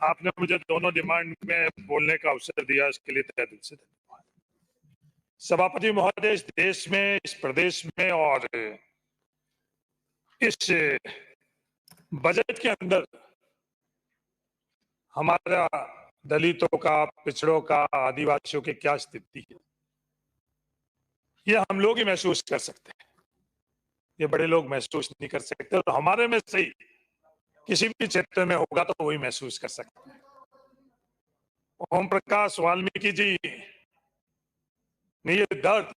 आपने मुझे दोनों डिमांड में बोलने का अवसर दिया, इसके लिए तहे दिल से धन्यवाद। सभापति महोदय, इस देश में, इस प्रदेश में और इस बजट के अंदर हमारा दलितों का, पिछड़ों का, आदिवासियों की क्या स्थिति है, ये हम लोग ही महसूस कर सकते हैं। ये बड़े लोग महसूस नहीं कर सकते, तो हमारे में से ही किसी भी क्षेत्र में होगा तो वही महसूस कर सकते हैं। ओम प्रकाश वाल्मीकि जी ने ये दर्द,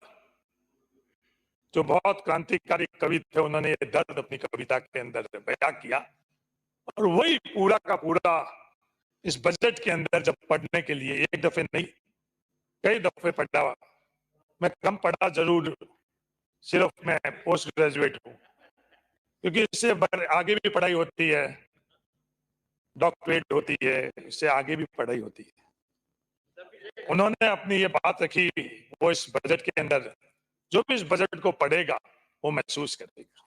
जो बहुत क्रांतिकारी कवि थे, उन्होंने ये दर्द अपनी कविता के अंदर बयां किया, और वही पूरा का पूरा इस बजट के अंदर जब पढ़ने के लिए, एक दफे नहीं कई दफे पढ़ा, मैं कम पढ़ा जरूर, सिर्फ मैं पोस्ट ग्रेजुएट हूं, क्योंकि इससे आगे भी पढ़ाई होती है, डॉक्टरेट होती है, इससे आगे भी पढ़ाई होती है। उन्होंने अपनी ये बात रखी, वो इस बजट के अंदर जो भी इस बजट को पढ़ेगा वो महसूस करेगा।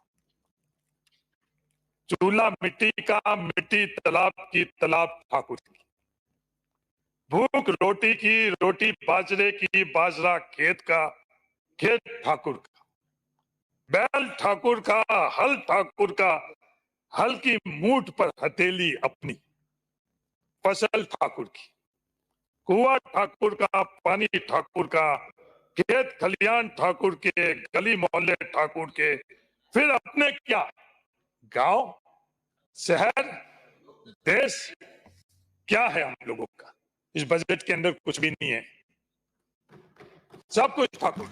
चूल्हा मिट्टी का, मिट्टी तालाब की, तालाब ठाकुर की, भूख रोटी की, रोटी बाजरे की, बाजरा खेत का, खेत ठाकुर का, बैल ठाकुर का, हल ठाकुर का, हल की मूठ पर हथेली अपनी, फसल ठाकुर की, कुआं ठाकुर का, पानी ठाकुर का, खेत खलियान ठाकुर के, गली मोहल्ले ठाकुर के, फिर अपने क्या, गांव, शहर, देश, क्या है हम लोगों का? इस बजट के अंदर कुछ भी नहीं है, सब कुछ ठाकुर।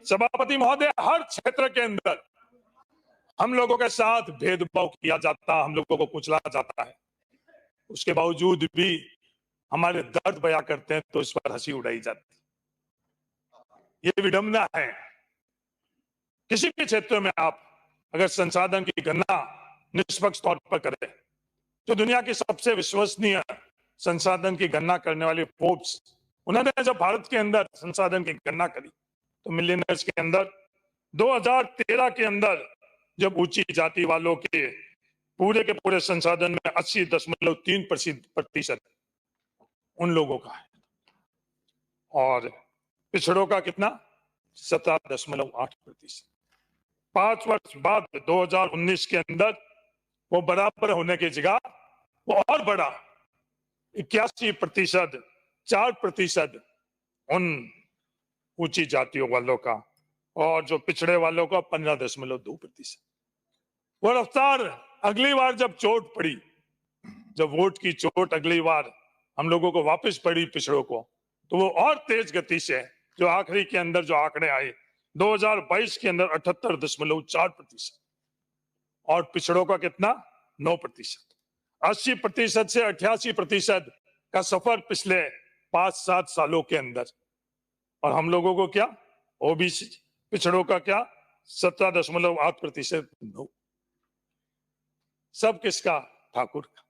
सभापति महोदय, हर क्षेत्र के अंदर हम लोगों के साथ भेदभाव किया जाता, हम लोगों को कुचला जाता है, उसके बावजूद भी हमारे दर्द बयां करते हैं तो इस पर हंसी उड़ाई जाती। ये विडंबना है। किसी भी क्षेत्र में आप अगर संसाधन की गणना निष्पक्ष तौर पर करें, तो दुनिया की सबसे विश्वसनीय संसाधन की गणना करने वाली फोर्ब्स, उन्होंने जब भारत के अंदर संसाधन की गणना करी तो मिलियनर्स के अंदर 2013 के अंदर जब ऊंची जाति वालों के पूरे संसाधन में 80.3% उन लोगों का है, और पिछड़ों का कितना, 17.8%। 5 वर्ष बाद 2019 के अंदर वो बराबर होने की जगह वो और बढ़ा, 81%, 4% उन ऊंची जातियों वालों का, और जो पिछड़े वालों का 15.2%। वो रफ्तार अगली बार जब चोट पड़ी, जब वोट की चोट अगली बार हम लोगों को वापस पड़ी पिछड़ों को, तो वो और तेज गति से, जो आखिरी के अंदर जो आंकड़े आए 2022 के अंदर 78.4%, और पिछड़ों का कितना, 9%। 80% से 88% का सफर पिछले 5-7 सालों के अंदर, और हम लोगों को क्या, ओबीसी पिछड़ों का क्या, 17.8%। सब किसका, ठाकुर का।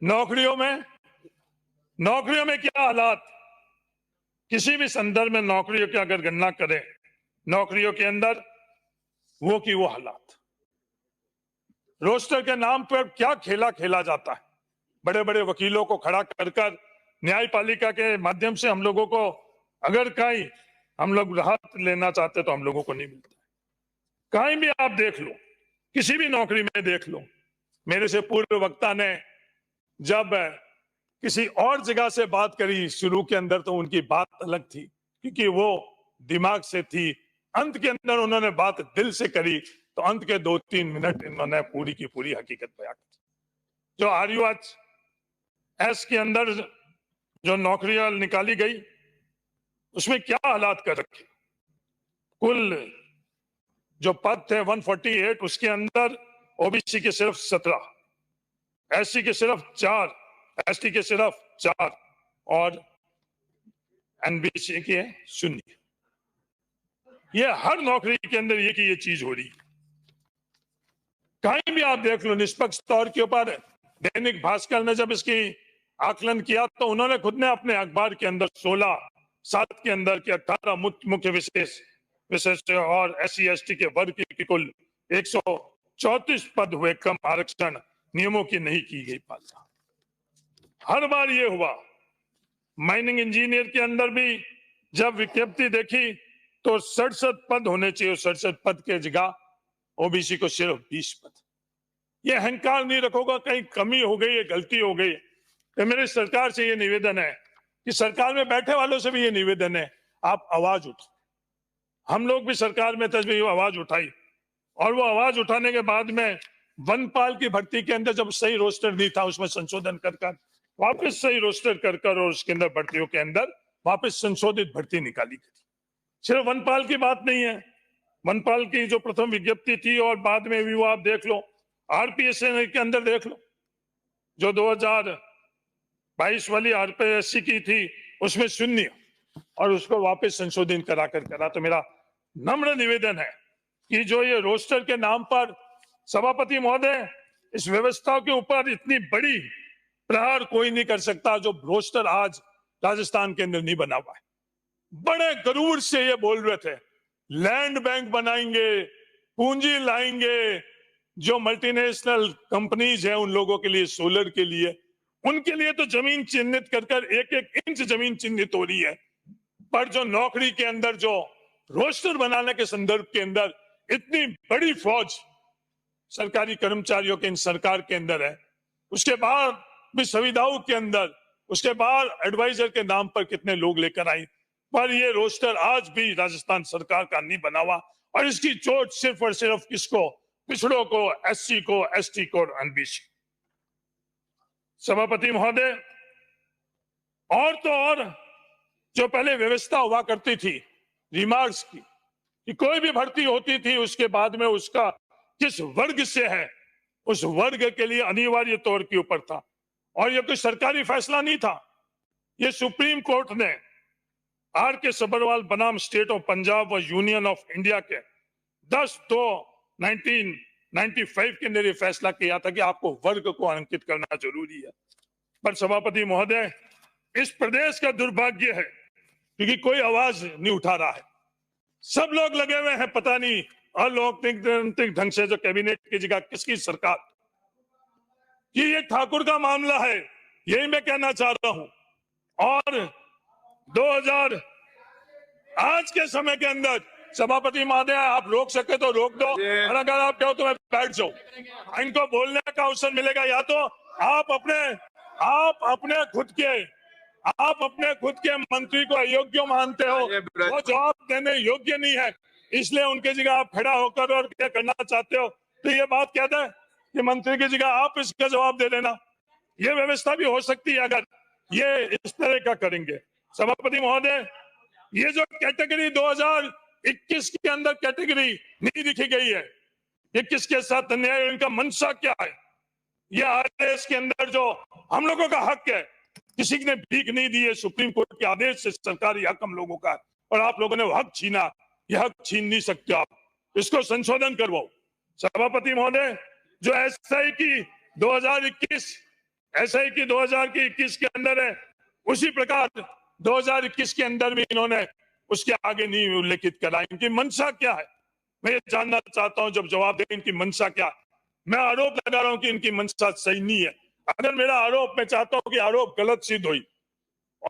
नौकरियों में क्या हालात, किसी भी संदर्भ में नौकरियों की अगर गणना करें, नौकरियों के अंदर वो की वो हालात, रोस्टर के नाम पर क्या खेला खेला जाता है, बड़े बड़े वकीलों को खड़ा कर न्यायपालिका के माध्यम से हम लोगों को अगर कहीं हम लोग राहत लेना चाहते तो हम लोगों को नहीं मिलता। कहीं भी आप देख लो, किसी भी नौकरी में देख लो, मेरे से पूर्व वक्ता ने जब किसी और जगह से बात करी शुरू के अंदर, तो उनकी बात अलग थी, क्योंकि वो दिमाग से थी। अंत के अंदर उन्होंने बात दिल से करी, तो अंत के 2-3 मिनट इन्होंने पूरी की पूरी हकीकत बयां की। जो RUH के अंदर जो नौकरियां निकाली गई, उसमें क्या हालात कर रखे, कुल जो पद थे 148, उसके अंदर ओबीसी के सिर्फ 17, SC के सिर्फ 4, ST के सिर्फ 4, और NBC के 0। ये हर नौकरी के अंदर ये की ये चीज हो रही है। कहीं भी आप देख लो, निष्पक्ष तौर के ऊपर दैनिक भास्कर ने जब इसकी आकलन किया, तो उन्होंने खुद ने अपने अखबार के अंदर 16/7 के अंदर के 18 मुख्य विशेष और SC ST के वर्ग की कुल 34 पद हुए कम, आरक्षण नियमों की नहीं की गई पालना। हर बार ये हुआ। माइनिंग इंजीनियर के अंदर भी जब विज्ञप्ति देखी तो 67 पद होने चाहिए, 67 पद के जगह ओबीसी को सिर्फ 20 पद। ये अहंकार नहीं रखोगा, कहीं कमी हो गई है, गलती हो गई। तो मेरी सरकार से ये निवेदन है कि सरकार में बैठे वालों से भी ये निवेदन है, आप आवाज उठाओ। हम लोग भी सरकार में थे, आवाज उठाई, और वो आवाज उठाने के बाद में वनपाल की भर्ती के अंदर जब सही रोस्टर नहीं था, उसमें संशोधन कर वापस सही रोस्टर कर और उसके अंदर भर्तियों के अंदर वापस संशोधित भर्ती निकाली गई। सिर्फ वनपाल की बात नहीं है, वनपाल की जो प्रथम विज्ञप्ति थी और बाद में भी वो आप देख लो, आरपीएससी के अंदर देख लो, जो 2022 वाली आरपीएससी की थी उसमें शून्य, और उसको वापस संशोधन करा। तो मेरा नम्र निवेदन है कि जो ये रोस्टर के नाम पर सभापति महोदय, इस व्यवस्था के ऊपर इतनी बड़ी प्रहार कोई नहीं कर सकता जो रोस्टर आज राजस्थान के अंदर नहीं बना हुआ है। बड़े गरूर से ये बोल रहे थे लैंड बैंक बनाएंगे, पूंजी लाएंगे, जो मल्टीनेशनल कंपनीज है उन लोगों के लिए, सोलर के लिए, उनके लिए तो जमीन चिन्हित कर एक एक इंच जमीन चिन्हित हो रही है, पर जो नौकरी के अंदर जो रोस्टर बनाने के संदर्भ के अंदर इतनी बड़ी फौज सरकारी कर्मचारियों के इन सरकार के अंदर है, उसके बाद भी संविदाओं के अंदर, उसके बाद एडवाइजर के नाम पर कितने लोग लेकर आई, पर ये रोस्टर आज भी राजस्थान सरकार का नहीं बना हुआ, और इसकी चोट सिर्फ और सिर्फ किसको, पिछड़ों को, एससी को, एसटी को और एनबीसी। सभापति महोदय, और तो और जो पहले व्यवस्था हुआ करती थी रिमार्क्स की, कि कोई भी भर्ती होती थी उसके बाद में उसका किस वर्ग से है, उस वर्ग के लिए अनिवार्य तौर के ऊपर था, और यह कोई सरकारी फैसला नहीं था, ये सुप्रीम कोर्ट ने आर के सबरवाल बनाम स्टेट ऑफ पंजाब व यूनियन ऑफ इंडिया के 10/2/1995 के अंदर फैसला किया था कि आपको वर्ग को अंकित करना जरूरी है। पर सभापति महोदय, इस प्रदेश का दुर्भाग्य है क्योंकि कोई आवाज नहीं उठा रहा है, सब लोग लगे हुए हैं, पता नहीं अलोकतांत्रिक ढंग से जो कैबिनेट की जगह किसकी सरकार, कि ये ठाकुर का मामला है, यही मैं कहना चाह रहा हूं। और 2000 आज के समय के अंदर सभापति महोदय, आप रोक सके तो रोक दो, और अगर आप कहो तो मैं बैठ जाऊं। इनको बोलने का अवसर मिलेगा, या तो आप अपने खुद के मंत्री को अयोग्य मानते हो, वो जवाब देने योग्य नहीं है, इसलिए उनकी जगह आप खड़ा होकर और क्या करना चाहते हो, तो ये बात कहता है कि मंत्री की जगह आप इसका जवाब दे देना। ये व्यवस्था भी हो सकती है अगर ये इस तरह का करेंगे। सभापति महोदय, ये जो कैटेगरी 2021 के अंदर कैटेगरी नहीं लिखी गई है, ये किसके साथ अन्याय, इनका मंशा क्या है? ये आदेश के अंदर जो हम लोगों का हक है, किसी ने भीख नहीं दी है, सुप्रीम कोर्ट के आदेश से सरकारी हक हम लोगों का, और आप लोगों ने वो हक छीना, ये हक छीन नहीं सकते आप, इसको संशोधन करवाओ। सभापति महोदय, जो एसआई की 2021 के अंदर है, उसी प्रकार 2021 के अंदर भी इन्होंने उसके आगे नहीं उल्लेखित करा। इनकी मंशा क्या है, मैं ये जानना चाहता हूं, जब जवाब दें इनकी मंशा क्या। मैं आरोप लगा रहा हूं कि इनकी मंशा सही नहीं है, अगर मेरा आरोप, मैं चाहता हूं कि आरोप गलत सिद्ध हुई,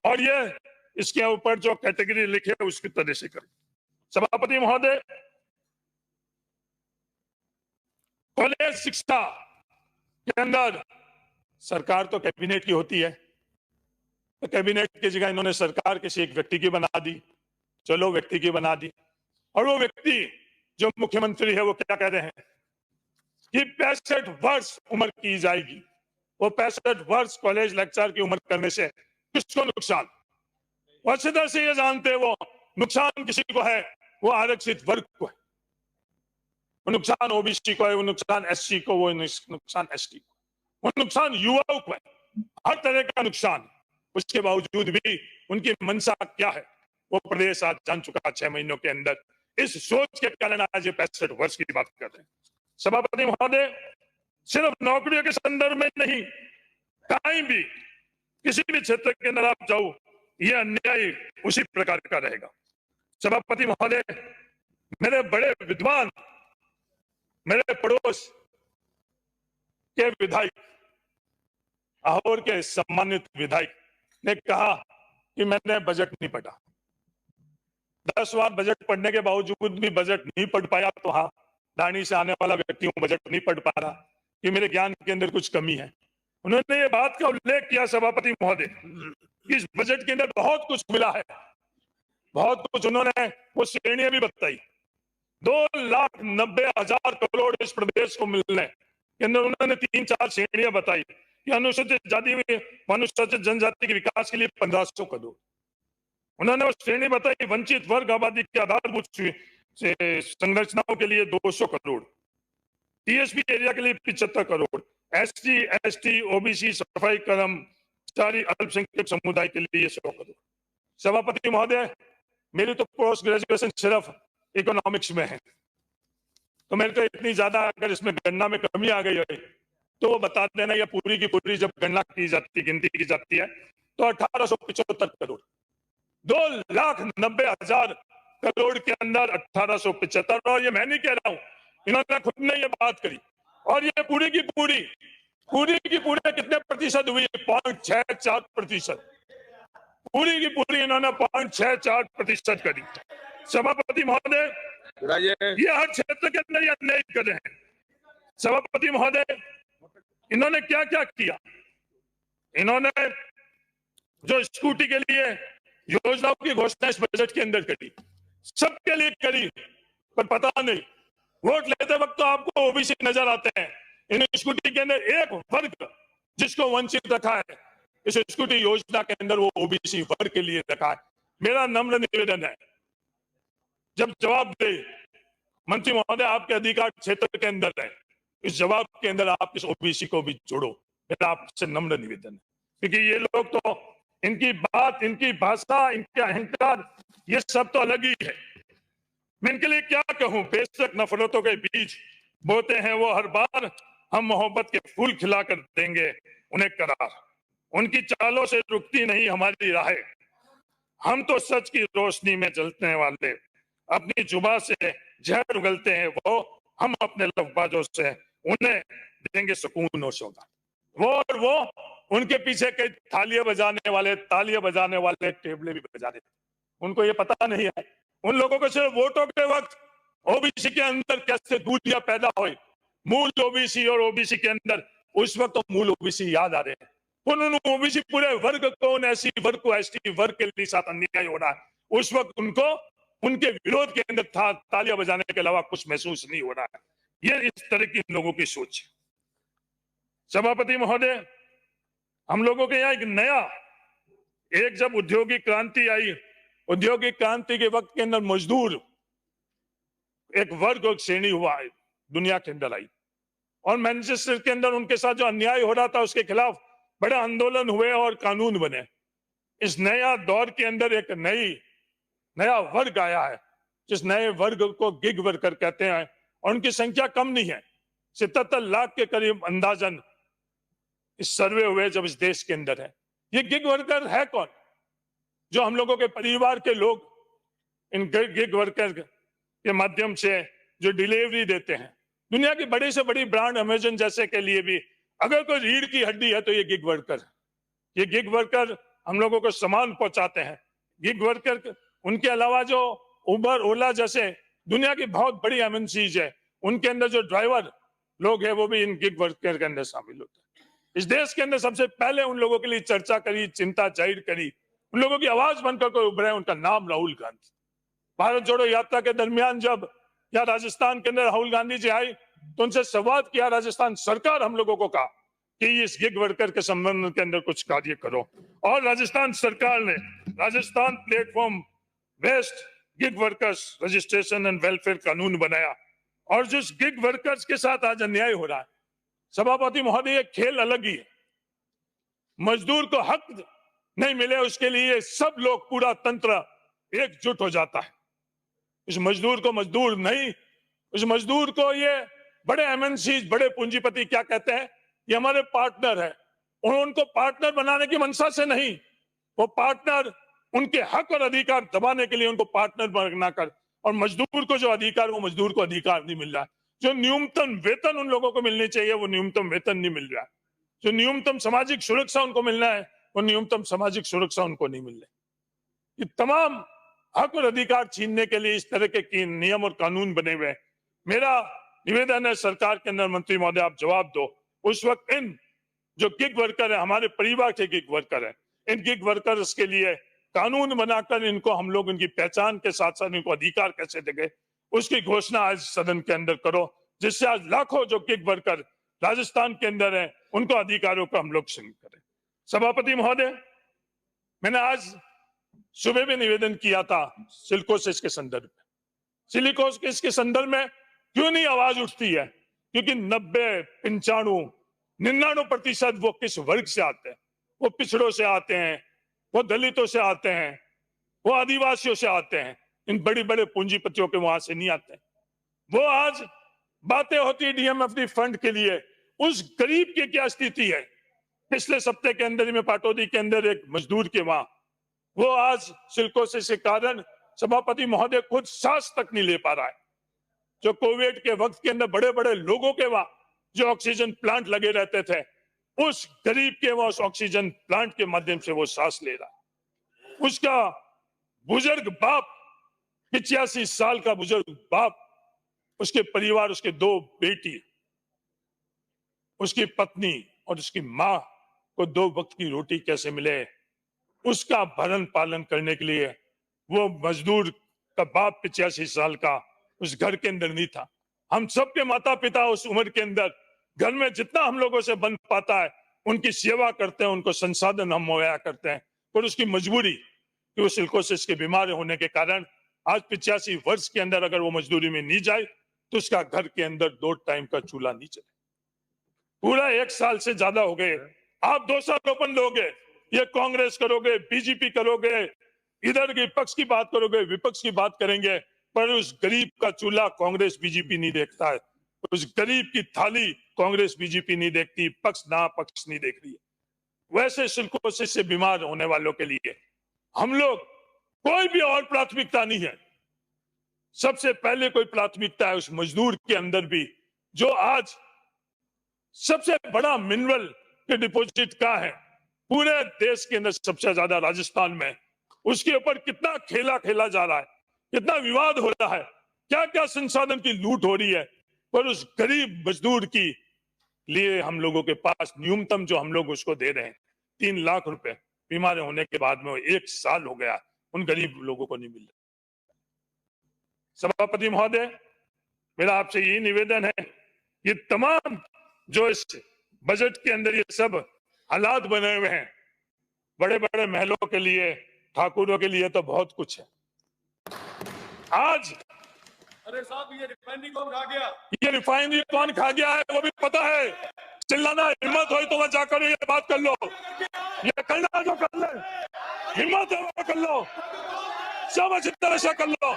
और ये इसके ऊपर जो कैटेगरी लिखे उसकी तरह से करें। सभापति महोदय, कॉलेज शिक्षा के अंदर सरकार तो कैबिनेट की होती है, तो कैबिनेट की जगह इन्होंने सरकार किसी एक व्यक्ति की बना दी, चलो व्यक्ति की बना दी, और वो व्यक्ति जो मुख्यमंत्री है वो क्या कह रहे हैं कि 65 वर्ष उम्र की जाएगी। वो 65 वर्ष कॉलेज लेक्चर की उम्र करने से किसको नुकसान? वो अच्छी तरह से ये जानते हैं वो नुकसान किसी को है, वो आरक्षित वर्ग को है, वो नुकसान ओबीसी को है, वो नुकसान एससी को, वो नुकसान एसटी को, वो नुकसान युवाओं को है, हर तरह का नुकसान। उसके बावजूद भी उनकी मंशा क्या है वो प्रदेश आज जान चुका 6 महीनों के अंदर। इस सोच के कारण आज ये 65 वर्ष की बात कर रहे हैं। सभापति महोदय, सिर्फ नौकरियों के संदर्भ में नहीं, कहीं भी किसी भी क्षेत्र के अंदर आप जाओ, ये अन्याय उसी प्रकार का रहेगा। सभापति महोदय, मेरे बड़े विद्वान, मेरे पड़ोस के विधायक, अहोर के सम्मानित विधायक ने कहा कि मैंने बजट नहीं पढ़ा। 10 बार बजट पढ़ने के बावजूद भी बजट नहीं पढ़ पाया, तो हाँ, दानी से आने वाला व्यक्ति हूं, बजट नहीं पढ़ पा रहा, कि मेरे ज्ञान के अंदर कुछ कमी है। उन्होंने ये बात का उल्लेख किया सभापति महोदय, इस बजट के अंदर बहुत कुछ मिला है, बहुत कुछ। उन्होंने वो श्रेणियां भी बताई, 2,90,000 करोड़ इस प्रदेश को मिलने के अंदर उन्होंने 3-4 श्रेणियां बताई कि अनुसूचित जाति में अनुसूचित जनजाति के विकास के लिए 1500 करोड़। उन्होंने वो श्रेणी बताई, वंचित वर्ग आबादी के आधारभूत संरचनाओं के लिए 200 करोड़, टीएसपी एरिया के लिए 75 करोड़, एसटी, एसटी, ओबीसी, सफाई कर्मचारी, अल्पसंख्यक समुदाय के लिए 100 करोड़। सभापति महोदय, मेरी तो पोस्ट ग्रेजुएशन सिर्फ इकोनॉमिक्स में है, तो मेरे को इतनी ज्यादा अगर इसमें गणना में कमी आ गई है तो वो बता देना, या पूरी की पूरी जब गणना की जाती, गिनती की जाती है, तो 1875 करोड़, 2,90,000 करोड़ के अंदर 1875। और ये मैं नहीं कह रहा हूं, इन्होंने खुद ने ये बात करी। और ये पूरी की पूरी कितने प्रतिशत हुई? 0.64%। पूरी की पूरी इन्होंने 0.64% करी। सभापति महोदय, ये हर क्षेत्र के अंदर ये अन्याय कर रहे हैं। सभापति महोदय, इन्होंने क्या क्या किया? इन्होंने जो स्कूटी के लिए योजनाओं की घोषणा इस बजट के अंदर करी, सबके लिए करी, पर पता नहीं, वोट लेते वक्त तो आपको ओबीसी नजर आते हैं। इन स्कूटी के अंदर एक वर्ग जिसको वंचित रखा है, इस स्कूटी योजना के अंदर वो ओबीसी वर्ग के लिए रखा है। मेरा नम्र निवेदन है, जब जवाब दे मंत्री महोदय, आपके अधिकार क्षेत्र के अंदर है, इस जवाब के अंदर आप इस ओबीसी को भी जोड़ो। मेरा आपसे नम्र निवेदन है, क्योंकि ये लोग तो, इनकी बात, इनकी भाषा, इनके अहंकार, ये सब तो अलग ही है। मैं इनके लिए क्या कहूं? बेशक नफरतों के बीज बोते हैं वो हर बार, हम मोहब्बत के फूल खिलाकर देंगे उन्हें करार। उनकी चालों से रुकती नहीं हमारी राहें, हम तो सच की रोशनी में जलने वाले, अपनी जुबान से जहर उगलते हैं वो, हम अपने लफ्बाजों से उन्हें देंगे सुकून और सौगात। वो उनके पीछे कई तालियां बजाने वाले टेबले भी बजा देते, उनको ये पता नहीं है। उन लोगों को सिर्फ वोटों के वक्त ओबीसी के अंदर कैसे दूरियां पैदा हुई, मूल ओबीसी और ओबीसी के अंदर, उस वक्त तो मूल ओबीसी याद आ रहे हैं। उन ओबीसी पूरे वर्ग को, एससी वर्ग को, एसटी वर्ग के लिए साथ अन्याय हो रहा है, उस वक्त उनको उनके विरोध के अंदर तालियां बजाने के अलावा कुछ महसूस नहीं हो रहा है। ये इस तरह की लोगों की सोच है। सभापति महोदय, हम लोगों के यहाँ एक जब औद्योगिक क्रांति आई, औद्योगिक क्रांति के वक्त के अंदर मजदूर एक वर्ग और श्रेणी हुआ है, दुनिया के अंदर आई, और मैनचेस्टर के अंदर उनके साथ जो अन्याय हो रहा था उसके खिलाफ बड़े आंदोलन हुए और कानून बने। इस नया दौर के अंदर एक नया वर्ग आया है, जिस नए वर्ग को गिग वर्कर कहते हैं, और उनकी संख्या कम नहीं है, 77 लाख के करीब अंदाजन इस सर्वे हुए जब इस देश के अंदर है। ये गिग वर्कर है कौन? जो हम लोगों के परिवार के लोग इन गिग वर्कर के माध्यम से जो डिलीवरी देते हैं। दुनिया की बड़ी से बड़ी ब्रांड अमेजन जैसे के लिए भी अगर कोई रीढ़ की हड्डी है तो ये गिग वर्कर है। ये गिग वर्कर हम लोगों को सामान पहुंचाते हैं। गिग वर्कर, उनके अलावा जो उबर, ओला जैसे दुनिया की बहुत बड़ी एमएनसीज है, उनके अंदर जो ड्राइवर लोग हैं वो भी इन गिग वर्कर के अंदर शामिल होते हैं। इस देश के अंदर सबसे पहले उन लोगों के लिए चर्चा करी, चिंता जाहिर करी, उन लोगों की आवाज बनकर कोई उभरे, उनका नाम राहुल गांधी। भारत जोड़ो यात्रा के दरमियान जब यहाँ राजस्थान के अंदर राहुल गांधी जी आई तो उनसे संवाद किया राजस्थान सरकार, हम लोगों को कहा कि इस गिग वर्कर के संबंध के अंदर कुछ कार्य करो, और राजस्थान सरकार ने Rajasthan platform based gig workers registration and welfare कानून बनाया। और जिस गिग वर्कर्स के साथ आज अन्याय हो रहा है, सभापति महोदय, ये खेल अलग ही है। मजदूर को हक नहीं मिले उसके लिए सब लोग, पूरा तंत्र एकजुट हो जाता है। इस मजदूर को मजदूर नहीं, इस मजदूर को ये बड़े एमएनसी, बड़े पूंजीपति क्या कहते हैं, ये हमारे पार्टनर है। उनको पार्टनर बनाने की मंशा से नहीं, वो पार्टनर उनके हक और अधिकार दबाने के लिए उनको पार्टनर बनाकर, और मजदूर को जो अधिकार, वो मजदूर को अधिकार नहीं मिल रहा है। जो न्यूनतम वेतन उन लोगों को मिलनी चाहिए वो न्यूनतम वेतन नहीं मिल रहा है, जो न्यूनतम सामाजिक सुरक्षा उनको मिलना है वो न्यूनतम सामाजिक सुरक्षा उनको नहीं मिल रही। ये तमाम हक और अधिकार छीनने के लिए इस तरह के नियम और कानून बने हुए हैं। मेरा निवेदन है सरकार के अंदर, मंत्री महोदय आप जवाब दो, उस वक्त इन जो गिग वर्कर है, हमारे परिवार के गिग वर्कर है, इन गिग वर्कर्स के लिए कानून बनाकर इनको हम लोग उनकी पहचान के साथ साथ इनको अधिकार कैसे देंगे उसकी घोषणा आज सदन के अंदर करो, जिससे आज लाखों जो गिग वर्कर राजस्थान के अंदर है उनको अधिकारों को हम लोग शुरू करें। सभापति महोदय, मैंने आज सुबह भी निवेदन किया था सिलिकोसिस के संदर्भ में। सिलिकोसिस के संदर्भ में क्यों नहीं आवाज उठती है? क्योंकि 90, 95, 99% वो किस वर्ग से आते हैं? वो पिछड़ों से आते हैं, वो दलितों से आते हैं, वो आदिवासियों से आते हैं, इन बड़ी बड़े पूंजीपतियों के वहां से नहीं आते हैं। वो आज बातें होती है डीएमएफडी फंड के लिए, उस गरीब की क्या स्थिति है? पिछले सप्ताह के अंदर में पाटौदी के अंदर एक मजदूर के वहां वो आज सिलिकोसिस के कारण सभापति महोदय खुद सांस तक नहीं ले पा रहा है। जो कोविड के वक्त के अंदर बड़े बड़े लोगों के वहां जो ऑक्सीजन प्लांट लगे रहते थे, उस गरीब के वहां उस ऑक्सीजन प्लांट के माध्यम से वो सांस ले रहा है। उसका बुजुर्ग बाप, 85 साल का बुजुर्ग बाप, उसके परिवार, उसके 2 बेटी, उसकी पत्नी और उसकी मां को 2 वक्त की रोटी कैसे मिले, उसका भरण पालन करने के लिए वो मजदूर का बाप 85 साल का उस घर के अंदर नहीं था। हम सबके माता पिता उस उम्र के अंदर घर में जितना हम लोगों से बन पाता है उनकी सेवा करते हैं, उनको संसाधन हम मुहैया करते हैं, पर उसकी मजबूरी कि वो सिलिकोसिस के बीमार होने के कारण आज 85 वर्ष के अंदर अगर वो मजदूरी में नहीं जाए तो उसका घर के अंदर 2 टाइम का चूल्हा नहीं चले। पूरा 1 साल से ज्यादा हो गए, आप दोषारोपण लोगे, ये कांग्रेस करोगे, बीजेपी करोगे, इधर की पक्ष की बात करोगे, विपक्ष की बात करेंगे, पर उस गरीब का चूल्हा कांग्रेस बीजेपी नहीं देखता है, उस गरीब की थाली कांग्रेस बीजेपी नहीं देखती, पक्ष ना पक्ष नहीं देख रही है। वैसे सिलिकोसिस से बीमार होने वालों के लिए हम लोग कोई भी और प्राथमिकता नहीं है, सबसे पहले कोई प्राथमिकता है उस मजदूर के अंदर भी, जो आज सबसे बड़ा मिनरल के डिपॉजिट का है पूरे देश के अंदर, सबसे ज्यादा राजस्थान में, उसके ऊपर कितना खेला खेला जा रहा है, कितना विवाद हो रहा है, क्या क्या संसाधन की लूट हो रही है, पर उस गरीब मजदूर की लिए हम लोगों के पास न्यूनतम जो हम लोग उसको दे रहे हैं 3 लाख रुपए, बीमार होने के बाद में 1 साल हो गया, उन गरीब लोगों को नहीं मिल रहा। सभापति महोदय, मेरा आपसे यही निवेदन है, ये तमाम जो इस बजट के अंदर ये सब हालात बने हुए हैं, बड़े बड़े महलों के लिए, ठाकुरों के लिए तो बहुत कुछ है। आज अरे साहब, ये रिफाइनरी कौन खा गया? ये रिफाइनरी कौन खा गया है वो भी पता है। चिल्लाना हिम्मत हो तो वह जाकर ये बात कर लो, ये करना जो कर ले, हिम्मत है वो कर लो, सब अच्छी तरह से कर लो।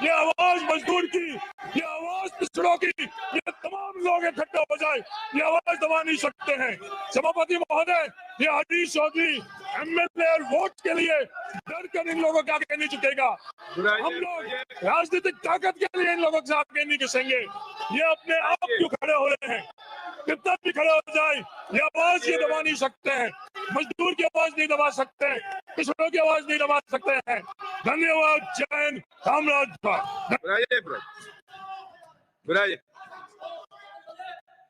ये आवाज मजदूर की, ये आवाज पिछड़ों की, ये तमाम लोग इकट्ठे हो जाए, ये आवाज दबा नहीं सकते हैं। सभापति महोदय, ये हरीश चौधरी एमएलए और वोट के लिए डर कर इन लोगों के आगे नहीं झुकेगा। हम लोग राजनीतिक ताकत के लिए इन लोगों से आगे नहीं घिसेंगे। ये अपने आप क्यों खड़े हो रहे हैं, कितना भी खड़े हो जाए, ये आवाज ये दबा नहीं सकते हैं, मजदूर की आवाज नहीं दबा सकते हैं, पिछड़ों की आवाज नहीं दबा सकते हैं। धन्यवाद। जय हिंद, कामराज।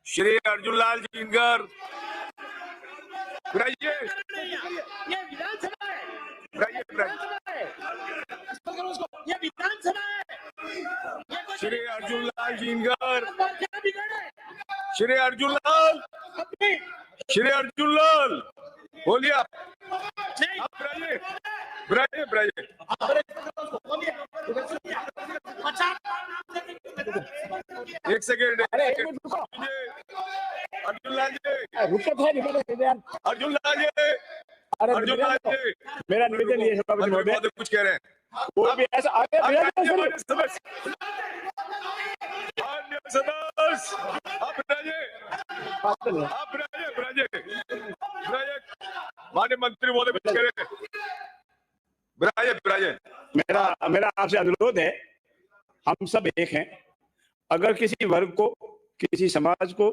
श्री अर्जुन लाल जिनकर, ये विधानसभा है, ये विधानसभा है। श्री अर्जुन लाल जिनकर, क्या बिगड़े? श्री अर्जुन लाल, श्री अर्जुन लाल बोलिए आप। ब्राइए एक सेकेंड, अर्जुन लाल जी, अर्जुन लाल जी, अर्जुन लाल जी, मेरा निवेदन ये है, कुछ कह रहे हैं, वो भी ऐसा आगे माननीय मंत्री महोदय कुछ कह रहे हैं। मेरा आपसे अनुरोध है, हम सब एक हैं, अगर किसी वर्ग को, किसी समाज को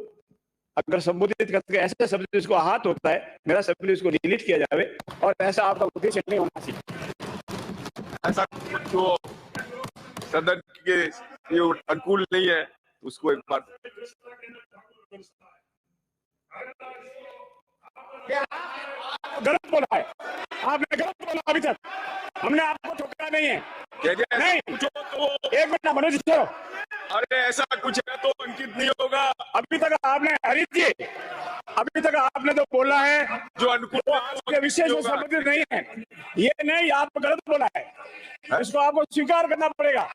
अगर संबोधित करके ऐसे शब्द जिसको आहत होता है, मेरा शब्द इसको डिलीट किया जावे, और ऐसा आपका उद्देश्य नहीं होना चाहिए। ऐसा जो सदन के ये अनुकूल नहीं है उसको एक बार गलत बोला है आपने, गलत बोला। अभी तक हमने आपको ठोकरा नहीं है। नहीं, तो एक मिनट मनोज जी, अरे ऐसा कुछ है तो अंकित नहीं होगा। अभी तक आपने हरीश जी, अभी तक आपने जो बोला है जो अनुकूल वो आपके विषय से संबंधित नहीं है। ये नहीं, आप गलत बोला है, इसको आपको स्वीकार करना पड़ेगा।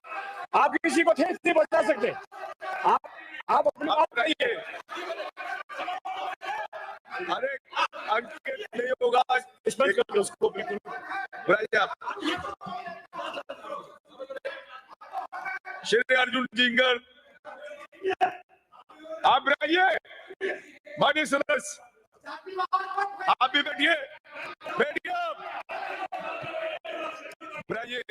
आप किसी को ठेस नहीं पहुंचा सकते। आप अपनी बात कहिए। अरे अंकित नहीं होगा, उसको बिल्कुल श्री अर्जुन जिंगर आप रहिए, माननीय सदस्य आप भी बैठिए, बैठिए आप रहिए।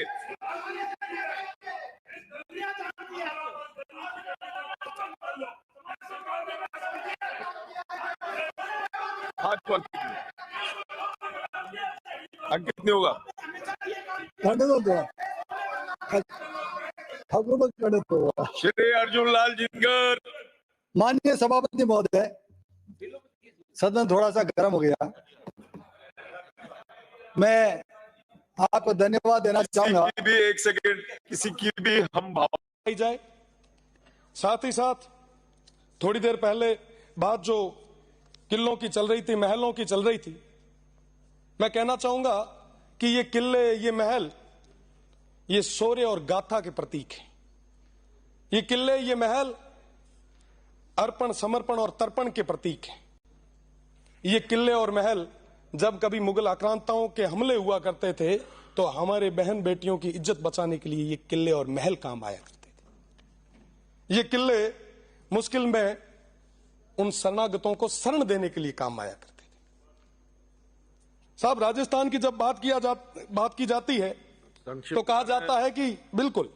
हाथ को अंकित नहीं होगा। श्री अर्जुन लाल जिंगर। माननीय सभापति महोदय, सदन थोड़ा सा गर्म हो गया। मैं आपको धन्यवाद देना चाहूंगा। किसी की भी एक सेकेंड, किसी की भी हम भाव जाए। साथ ही साथ थोड़ी देर पहले बात जो किलों की चल रही थी, महलों की चल रही थी, मैं कहना चाहूंगा कि ये किले, ये महल, ये शौर्य और गाथा के प्रतीक हैं। ये किले, ये महल अर्पण, समर्पण और तर्पण के प्रतीक हैं। ये किले और महल जब कभी मुगल आक्रांताओं के हमले हुआ करते थे तो हमारे बहन बेटियों की इज्जत बचाने के लिए ये किले और महल काम आया करते थे। ये किले मुश्किल में उन शरणागतों को शरण देने के लिए काम आया करते थे। साहब, राजस्थान की जब बात की जाती है तो कहा जाता है कि बिल्कुल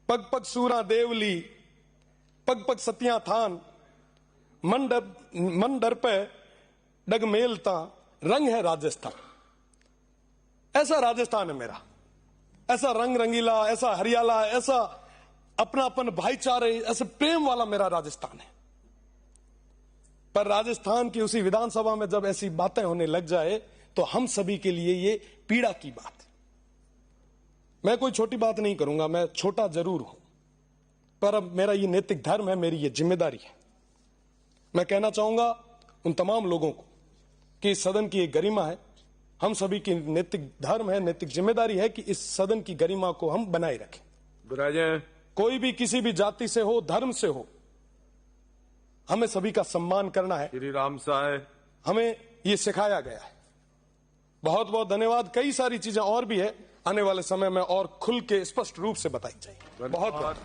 पग पग सूरा देवली, पग पग सतिया थान, मन डर पे डग मेलता, रंग है राजस्थान। ऐसा राजस्थान है मेरा, ऐसा रंग रंगीला, ऐसा हरियाला, ऐसा अपनापन, भाईचारे, ऐसे प्रेम वाला मेरा राजस्थान है। पर राजस्थान की उसी विधानसभा में जब ऐसी बातें होने लग जाए तो हम सभी के लिए ये पीड़ा की बात है। मैं कोई छोटी बात नहीं करूंगा, मैं छोटा जरूर हूं, पर अब मेरा ये नैतिक धर्म है, मेरी ये जिम्मेदारी है। मैं कहना चाहूंगा उन तमाम लोगों को कि इस सदन की एक गरिमा है, हम सभी की नैतिक धर्म है, नैतिक जिम्मेदारी है कि इस सदन की गरिमा को हम बनाए रखें। कोई भी किसी भी जाति से हो, धर्म से हो, हमें सभी का सम्मान करना है। श्री राम साहब, हमें ये सिखाया गया है। बहुत बहुत धन्यवाद। कई सारी चीजें और भी है, आने वाले समय में और खुल के स्पष्ट रूप से बताई जाएगी। बहुत बहुत